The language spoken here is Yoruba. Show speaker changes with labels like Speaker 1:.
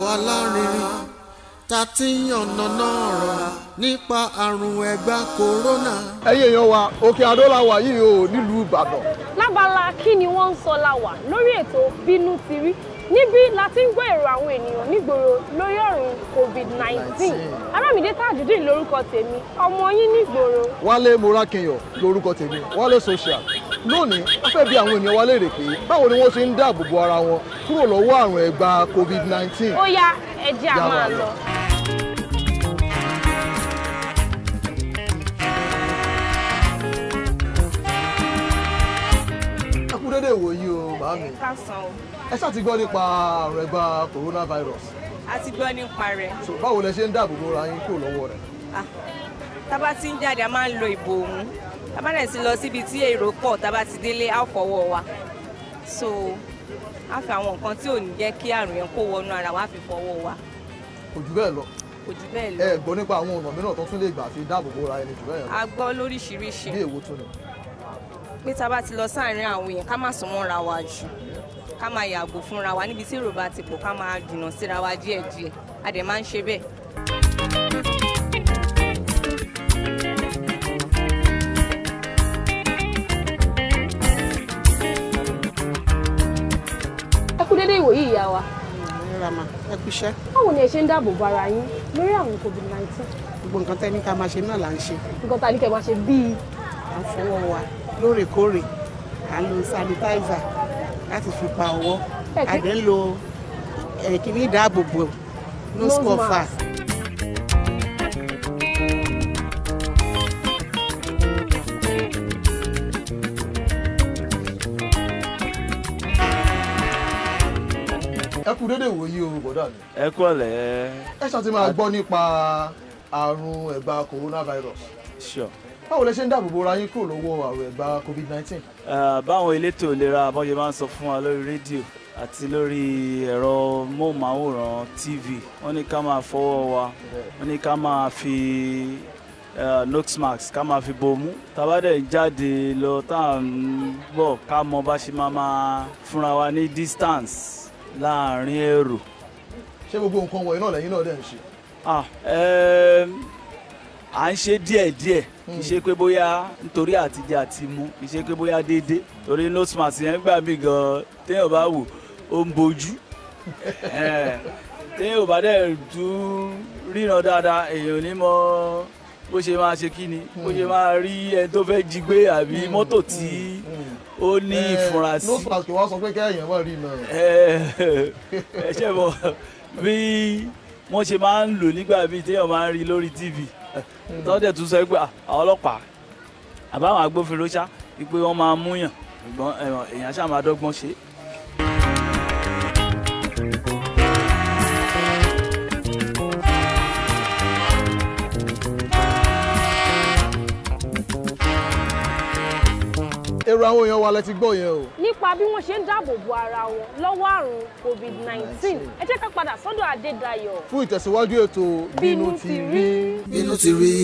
Speaker 1: alárinrin ta ti ń yànnàná ọ̀rọ̀ nípa àrùn ẹ̀gbà kòrónà.
Speaker 2: ẹ̀yin èèyàn wa Òkè Àdó la wà yìí o nílùú Ìbàdàn.
Speaker 3: lábala kí ni wọ́n ń sọ la wà lórí ètò Bínútirì níbí la ti ń gbọ́ èrò àwọn ènìyàn nígboro lórí ọ̀rùn COVID-19. Arámidé Tajudeen lórúkọ tèmi, ọmọ yín nígboro.
Speaker 2: Wálé Morakinyọ̀ lórúkọ tèmi, Wálé social. Lónìí wọ́n fẹ́ bi àwọn ènìyàn wa léèrè pé báwo ni wọ́n ṣe ń dáàbò bo ara wọn kúrò lọ́wọ́ àrùn ẹ̀gbà COVID-19.
Speaker 3: Ó yá ẹ jẹ́ a máa lọ.
Speaker 2: ẹ kú dédé ìwòyí o bàámi.
Speaker 4: Kásán o.
Speaker 2: ẹ ṣáà ti gbọ́ nípa àrùn ẹ̀gbà coronavirus.
Speaker 4: A ti gbọ́ nípa rẹ̀.
Speaker 2: So báwo lẹ ṣe ń dáàbò bo ara yín kúrò lọ́wọ́ rẹ̀?
Speaker 4: Tá bá ti ń jáde a máa ń lo ìbòmú. Tá bá dẹ̀ sí lọ síbi tí èrò pọ̀, tá bá ti délé á fọwọ́ wa. So a fi àwọn nǹkan tí ò ní jẹ́ kí àrùn yẹn kó wọnú ara wa fi fọwọ́ wa.
Speaker 2: Kò jù bẹ́ẹ̀ lọ.
Speaker 4: Kò jù bẹ́ẹ̀ lọ.
Speaker 2: Ẹ gbọ́ nípa àwọn ọ̀nà mìíràn tó tún lè gbà fi dáàbò bo ara ẹni jù bẹ́ẹ̀ lọ.
Speaker 4: A gbọ́ lóríṣiríṣi.
Speaker 2: Bí èwo tún ni?
Speaker 4: Pé tá bá ti lọ sáàárín àwọn èèyàn ká má sún mọ́ra wa jù. Ká máa yàgò fúnra wa níbi tí èrò bá ti pọ̀, ká máa jìnnà síra wa díẹ̀díẹ̀. A dẹ̀ máa ń ṣe bẹ́ẹ̀.
Speaker 3: Ẹ kú dédé ìwòyí ìyá wa.
Speaker 5: Ẹ kú iṣẹ́.
Speaker 3: Báwo ni ẹ ṣe ń dáàbò bo ara yín lórí àrùn COVID-19?
Speaker 5: Gbogbo nǹkan tẹ́ ní ká máa ṣe náà là ń ṣe.
Speaker 3: Nǹkan tá a ní kẹ́ máa ṣe bíi
Speaker 5: À ń fọwọ́ wa lóòrèkóòrè. À ń lo sanitizer láti fi pa ọwọ́. A dẹ̀ ń lo kíní ìdáàbòbò nose cover.
Speaker 2: Ẹ kú dédé ìwòyí o bọ̀dá mi.
Speaker 6: Ẹ kúrọ̀lẹ́.
Speaker 2: Ẹ ṣáà ti máa gbọ́ nípa àrùn ẹ̀gbà coronavirus.
Speaker 6: Sure.
Speaker 2: Báwo lẹ ṣe ń dáàbò bo ara yín kúrò lọ́wọ́ àrùn ẹ̀gbà COVID-19?
Speaker 6: Báwọn elétò ìlera bọ́n máa ń sọ fún wa lórí rédíò àti lórí ẹ̀rọ móhùnmáwòrán TV, wọ́n ní ká máa fọwọ́ wa, wọ́n ní ká máa fi nose mask ká máa fi bomú. Tá bá dẹ̀ jáde lọ tá à ń bọ̀ ká mọ bá ṣe máa fúnra wa ní distance láàárín èrò.
Speaker 2: Ṣé gbogbo nǹkan wọ̀nyí náà lẹ́yìn náà dẹ̀ ń ṣe?
Speaker 6: À ń ṣe díẹ̀díẹ̀, kì í ṣe pé bóyá nítorí àtijọ́ àti mú, kì í ṣe pé bóyá déédéé torí nose mask yẹn gbà mí gan téèyàn bá wò ó ń bojú téèyàn bá dẹ̀ tún ríran dáadáa èèyàn ní mọ bó ṣe máa ṣe kí ni bó ṣe máa rí ẹni tó fẹ́ jí gbé àbí mọ́tò tí ó ní ìfurasí.
Speaker 2: nose mask wá sọ pé kẹ́hìn máa rí iná rẹ̀.
Speaker 6: ẹ ṣe mọ bí wọ́n ṣe máa ń lò nígbà bíi téèyàn máa ń rí lórí TV tọ́jú tún sọ pé àwọn ọlọ́pàá àbáwọn agbófinró ṣá wípé wọ́n máa múyàn ṣùgbọ́n èèyàn ṣáà máa dọ́gbọ́n ṣe.
Speaker 2: èrò àwọn èèyàn wa lẹ ti gbọ́ yẹn o.
Speaker 3: nípa bí wọ́n ṣe ń dáàbò bo ara wọn lọ́wọ́ àrùn COVID-19. Ẹ jẹ́ ká padà sọ́dọ̀ Adédayọ̀
Speaker 2: fún ìtẹ̀síwájú ètò Bínútirì.
Speaker 1: Bínútirì.